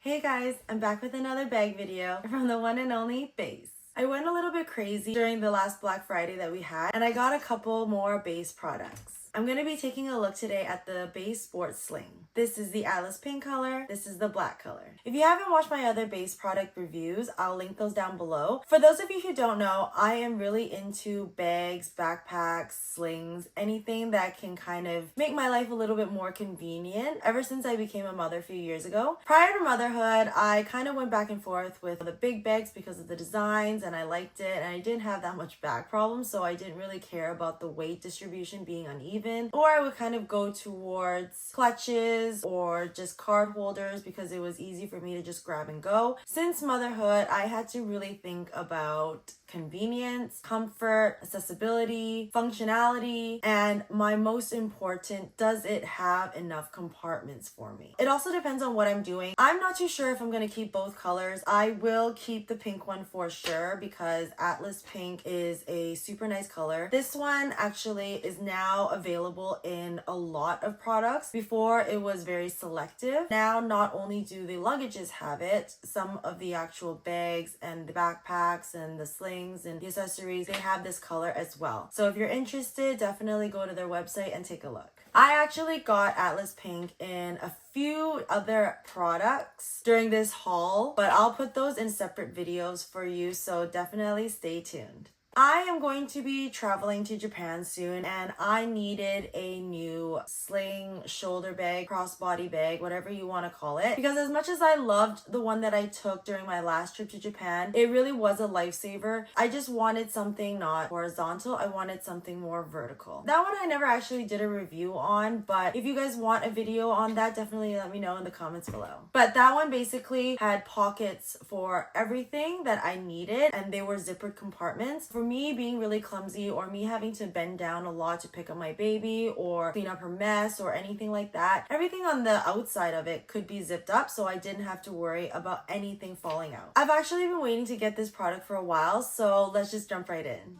Hey guys, I'm back with another bag video from the one and only Beis. I went a little bit crazy during the last Black Friday that we had, and I got a couple more Beis products. I'm going to be taking a look today at the Beis Sport Sling. This is the Atlas pink color. This is the black color. If you haven't watched my other Beis product reviews, I'll link those down below. For those of you who don't know, I am really into bags, backpacks, slings, anything that can kind of make my life a little bit more convenient ever since I became a mother a few years ago. Prior to motherhood, I kind of went back and forth with the big bags because of the designs and I liked it, and I didn't have that much back problems, so I didn't really care about the weight distribution being uneven. Or I would kind of go towards clutches or just card holders because it was easy for me to just grab and go. Since motherhood, I had to really think about convenience, comfort, accessibility, functionality, and my most important, does it have enough compartments for me? It also depends on what I'm doing. I'm not too sure if I'm going to keep both colors. I will keep the pink one for sure because Atlas pink is a super nice color. This one actually is now available in a lot of products. Before it was very selective. Now not only do the luggages have it, some of the actual bags and the backpacks and the slings and the accessories, they have this color as well. So if you're interested, definitely go to their website and take a look. I actually got Atlas pink in a few other products during this haul, but I'll put those in separate videos for you, so definitely stay tuned. I am going to be traveling to Japan soon, and I needed a new sling, shoulder bag, crossbody bag, whatever you want to call it. Because as much as I loved the one that I took during my last trip to Japan, it really was a lifesaver. I just wanted something not horizontal. I wanted something more vertical. That one I never actually did a review on, but if you guys want a video on that, definitely let me know in the comments below. But that one basically had pockets for everything that I needed, and they were zippered compartments. For me being really clumsy, or me having to bend down a lot to pick up my baby or clean up her mess or anything like that, everything on the outside of it could be zipped up, so I didn't have to worry about anything falling out. I've actually been waiting to get this product for a while, so let's just jump right in.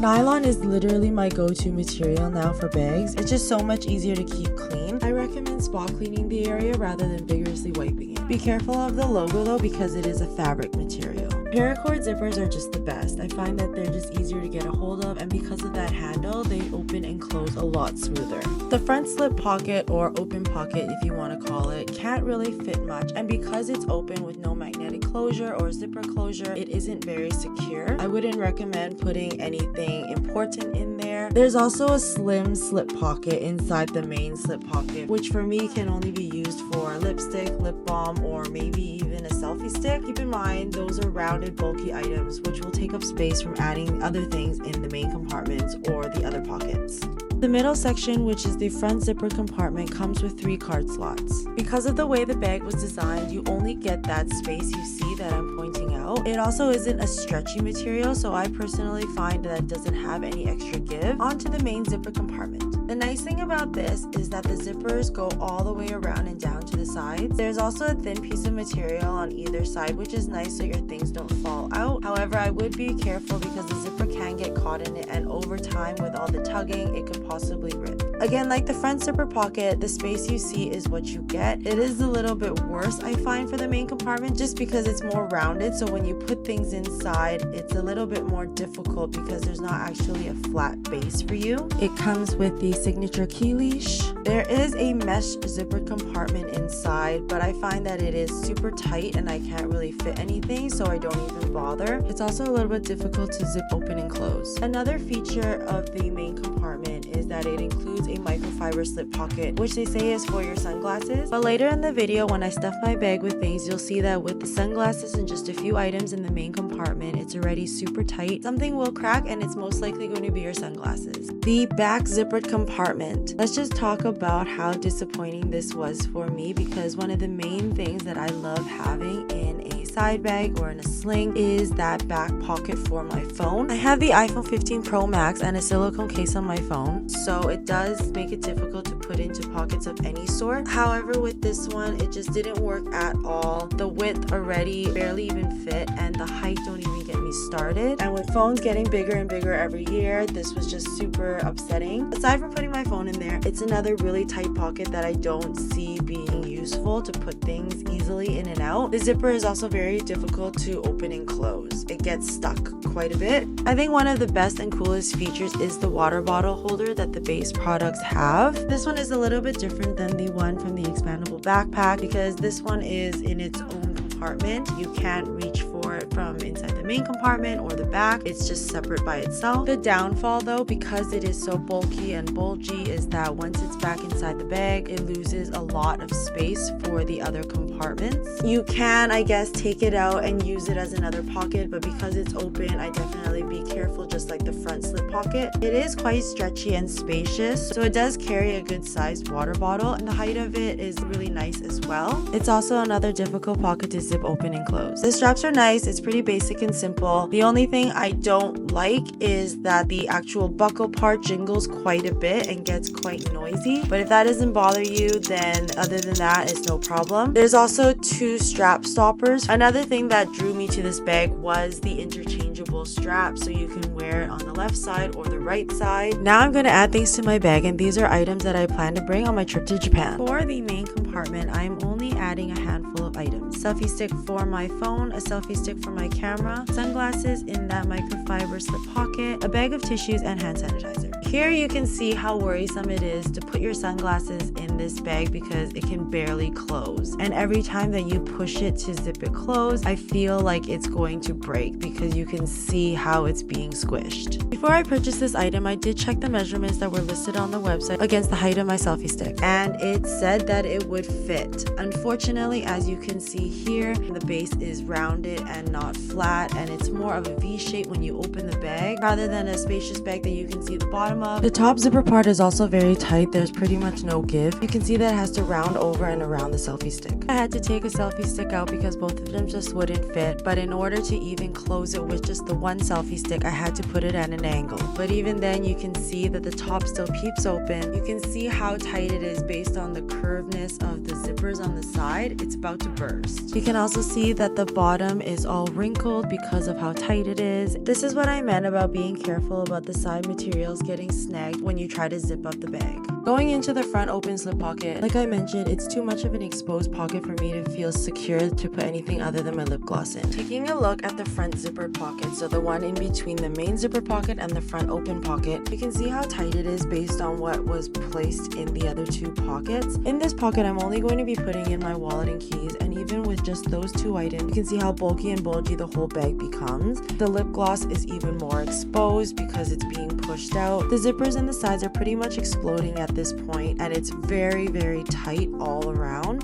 Nylon is literally my go-to material now for bags. It's just so much easier to keep clean. I recommend spot cleaning the area rather than vigorously wiping it. Be careful of the logo though, because it is a fabric material. Paracord zippers are just the best. I find that they're just easier to get a hold of, and because of that handle, they open and close a lot smoother. The front slip pocket, or open pocket if you want to call it, can't really fit much, and because it's open with no magnetic closure or zipper closure, it isn't very secure. I wouldn't recommend putting anything important in there. There's also a slim slip pocket inside the main slip pocket, which for me can only be used for lipstick, lip balm, or maybe even a selfie stick. Keep in mind, those are rounded bulky items which will take up space from adding other things in the main compartments or the other pockets. The middle section, which is the front zipper compartment, comes with 3 card slots. Because of the way the bag was designed, you only get that space you see that I'm pointing out. It also isn't a stretchy material, so I personally find that it doesn't have any extra give onto the main zipper compartment. The nice thing about this is that the zippers go all the way around and down to the sides. There's also a thin piece of material on either side, which is nice so your things don't fall out. However, I would be careful because the zipper can get caught in it, and over time with all the tugging, it could possibly rip. Again, like the front zipper pocket, the space you see is what you get. It is a little bit worse, I find, for the main compartment just because it's more rounded, so when you put things inside, it's a little bit more difficult because there's not actually a flat base for you. It comes with the signature key leash. There is a mesh zipper compartment inside, but I find that it is super tight and I can't really fit anything, so I don't even bother. It's also a little bit difficult to zip open and close. Another feature of the main compartment is that it includes a microfiber slip pocket, which they say is for your sunglasses. But later in the video, when I stuff my bag with things, you'll see that with the sunglasses and just a few items in the main compartment, it's already super tight. Something will crack and it's most likely going to be your sunglasses. The back zippered compartment. Let's just talk about how disappointing this was for me, because one of the main things that I love having in a side bag or in a sling is that back pocket for my phone. I have the iPhone 15 Pro Max and a silicone case on my phone, so it does make it difficult to put put into pockets of any sort. However, with this one, it just didn't work at all. The width already barely even fit, and the height don't even get me started. And with phones getting bigger and bigger every year, this was just super upsetting. Aside from putting my phone in there, it's another really tight pocket that I don't see being useful to put things easily in and out. The zipper is also very difficult to open and close. It gets stuck quite a bit. I think one of the best and coolest features is the water bottle holder that the Beis products have. This one is a little bit different than the one from the expandable backpack because this one is in its own compartment. You can't reach for it from inside the main compartment or the back. It's just separate by itself. The downfall though, because it is so bulky and bulgy, is that once it's back inside the bag, it loses a lot of space for the other compartments. You can, I guess, take it out and use it as another pocket, but because it's open, I definitely be careful, just like the front slip pocket. It is quite stretchy and spacious, so it does carry a good sized water bottle, and the height of it is really nice as well. It's also another difficult pocket to zip open and close. The straps are nice. It's pretty basic and simple. The only thing I don't like is that the actual buckle part jingles quite a bit and gets quite noisy, but if that doesn't bother you, then other than that, it's no problem. There's also 2 strap stoppers. Another thing that drew me to this bag was the interchangeable strap, so you can wear it on the left side or the right side. Now I'm going to add things to my bag, and these are items that I plan to bring on my trip to Japan. For the main compartment, I'm only adding a handful of items. Selfie stick for my phone, a selfie stick for my camera, sunglasses in that microfiber slip pocket, a bag of tissues, and hand sanitizer. Here you can see how worrisome it is to put your sunglasses in this bag because it can barely close, and every time that you push it to zip it closed, I feel like it's going to break because you can see how it's being squished. Before I purchased this item, I did check the measurements that were listed on the website against the height of my selfie stick, and it said that it would fit. Unfortunately, as you can see here, the base is rounded and not flat, and it's more of a V shape when you open the bag rather than a spacious bag that you can see the bottom of. The top zipper part is also very tight. There's pretty much no give. You can see that it has to round over and around the selfie stick. I had to take a selfie stick out because both of them just wouldn't fit, but in order to even close it with just the one selfie stick, I had to put it at an angle. But even then, you can see that the top still peeps open. You can see how tight it is based on the curvedness of the zippers on the side. It's about to burst. You can also see that the bottom is all wrinkled because of how tight it is. This is what I meant about being careful about the side materials getting snagged when you try to zip up the bag. Going into the front open slip pocket, like I mentioned, it's too much of an exposed pocket for me to feel secure to put anything other than my lip gloss in. Taking a look at the front zippered pocket, so the one in between the main zipper pocket and the front open pocket, you can see how tight it is based on what was placed in the other 2 pockets. In this pocket, I'm only going to be putting in my wallet and keys, and even with just those 2 items, you can see how bulky and bulgy the whole bag becomes. The lip gloss is even more exposed because it's being pushed out. The zippers and the sides are pretty much exploding at this point, and it's very, very tight all around.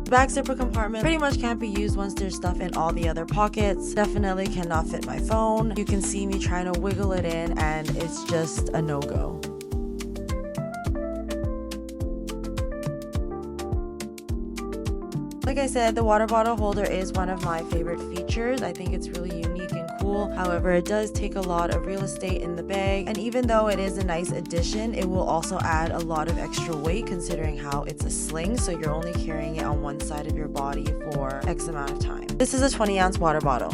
The back zipper compartment pretty much can't be used once there's stuff in all the other pockets. Definitely cannot fit my phone. You can see me trying to wiggle it in, and it's just a no-go. Like I said, the water bottle holder is one of my favorite features. I think it's really unique and cool. However, it does take a lot of real estate in the bag, and even though it is a nice addition, it will also add a lot of extra weight considering how it's a sling, so you're only carrying it on one side of your body for X amount of time. This is a 20-ounce water bottle.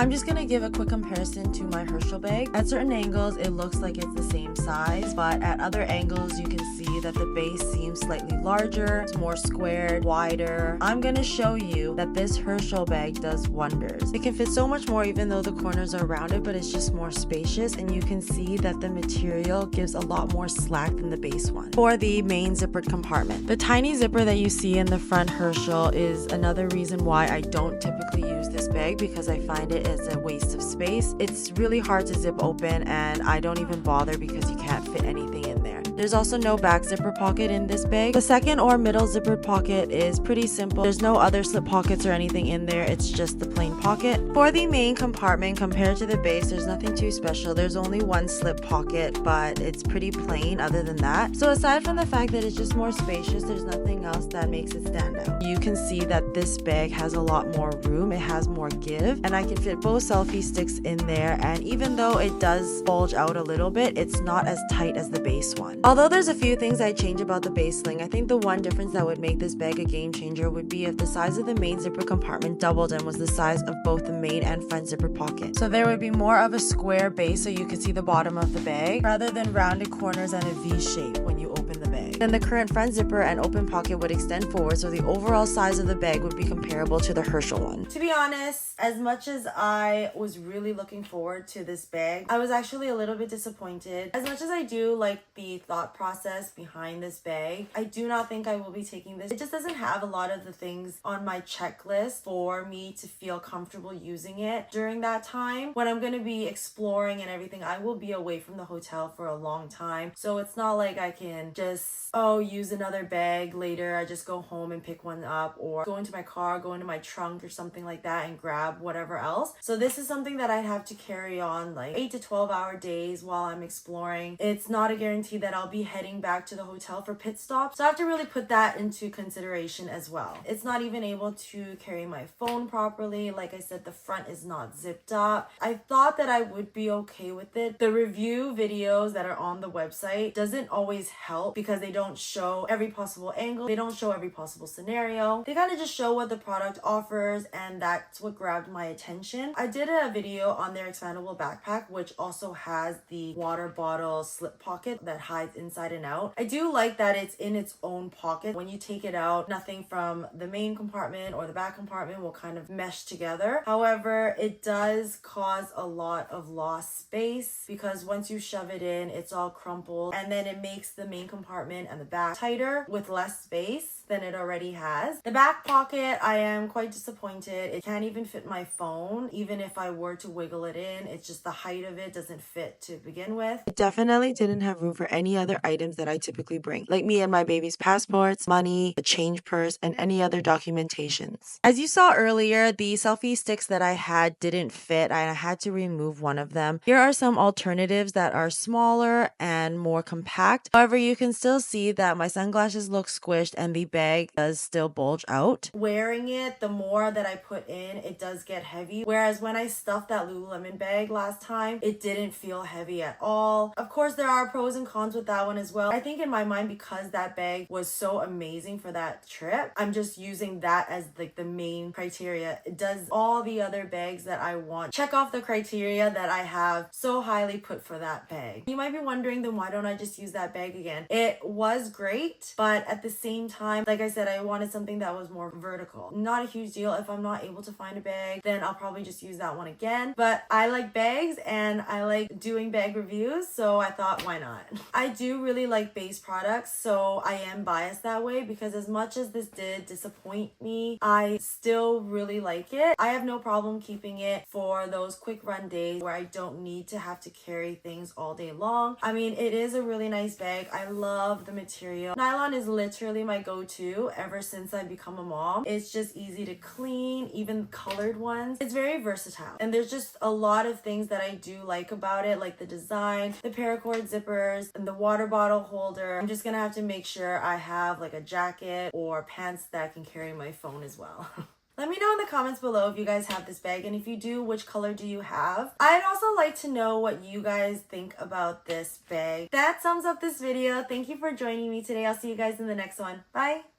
I'm just gonna give a quick comparison to my Herschel bag. At certain angles, it looks like it's the same size, but at other angles, you can see that the base seems slightly larger, it's more squared, wider. I'm gonna show you that this Herschel bag does wonders. It can fit so much more even though the corners are rounded, but it's just more spacious, and you can see that the material gives a lot more slack than the base one. For the main zippered compartment, the tiny zipper that you see in the front Herschel is another reason why I don't typically use this bag, because I find it as a waste of space. It's really hard to zip open, and I don't even bother because you can't fit anything in there. There's also no back zipper pocket in this bag. The second or middle zippered pocket is pretty simple. There's no other slip pockets or anything in there. It's just the plain pocket. For the main compartment, compared to the base, there's nothing too special. There's only one slip pocket, but it's pretty plain other than that. So aside from the fact that it's just more spacious, there's nothing else that makes it stand out. You can see that this bag has a lot more room. It has more give, and I can fit both selfie sticks in there, and even though it does bulge out a little bit, it's not as tight as the base one. Although there's a few things I change about the Beis Sling, I think the one difference that would make this bag a game changer would be if the size of the main zipper compartment doubled and was the size of both the main and front zipper pocket. So there would be more of a square base so you could see the bottom of the bag, rather than rounded corners and a V shape when you open the bag. Then the current front zipper and open pocket would extend forward, so the overall size of the bag would be comparable to the Herschel one. To be honest, as much as I was really looking forward to this bag, I was actually a little bit disappointed. As much as I do like the thought process behind this bag, I do not think I will be taking this. It just doesn't have a lot of the things on my checklist for me to feel comfortable using it during that time. When I'm going to be exploring and everything, I will be away from the hotel for a long time. So it's not like I can just, use another bag later. I just go home and pick one up, or go into my car, go into my trunk or something like that and grab whatever else. So this is something that I'd have to carry on like 8 to 12 hour days while I'm exploring. It's not a guarantee that I'll be heading back to the hotel for pit stops. So I have to really put that into consideration as well. It's not even able to carry my phone properly. Like I said, the front is not zipped up. I thought that I would be okay with it. The review videos that are on the website doesn't always help because they don't show every possible angle. They don't show every possible scenario. They kind of just show what the product offers, and that's what grabbed my attention. I did a video on their expandable backpack, which also has the water bottle slip pocket that hides inside and out. I do like that it's in its own pocket. When you take it out, nothing from the main compartment or the back compartment will kind of mesh together. However, it does cause a lot of lost space because once you shove it in, it's all crumpled, and then it makes the main compartment and the back tighter with less space than it already has. The back pocket, I am quite disappointed. It can't even fit my phone. Even if I were to wiggle it in, it's just the height of it doesn't fit to begin with. It definitely didn't have room for any other items that I typically bring, like me and my baby's passports, money, a change purse, and any other documentations. As you saw earlier, the selfie sticks that I had didn't fit, and I had to remove one of them. Here are some alternatives that are smaller and more compact. However, you can still see that my sunglasses look squished and the bag does still bulge out. Wearing it, the more that I put in, it does get heavy. Whereas when I stuffed that Lululemon bag last time, it didn't feel heavy at all. Of course, there are pros and cons with that one as well. I think in my mind, because that bag was so amazing for that trip, I'm just using that as like the main criteria. It does all the other bags that I want. Check off the criteria that I have so highly put for that bag. You might be wondering, then why don't I just use that bag again? It was great, but at the same time, like I said, I wanted something that was more vertical. Not a huge deal. If I'm not able to find a bag, then I'll probably just use that one again. But I like bags and I like doing bag reviews, so I thought, why not? I do really like Beis products, so I am biased that way because as much as this did disappoint me, I still really like it. I have no problem keeping it for those quick run days where I don't need to have to carry things all day long. I mean, it is a really nice bag. I love the material. Nylon is literally my go-to ever since I've become a mom. It's just easy to clean, even colored ones. It's very versatile. And there's just a lot of things that I do like about it, like the design, the paracord zippers, and the water bottle holder. I'm just gonna have to make sure I have like a jacket or pants that can carry my phone as well. Let me know in the comments below if you guys have this bag, and if you do, which color do you have? I'd also like to know what you guys think about this bag. That sums up this video. Thank you for joining me today. I'll see you guys in the next one. Bye!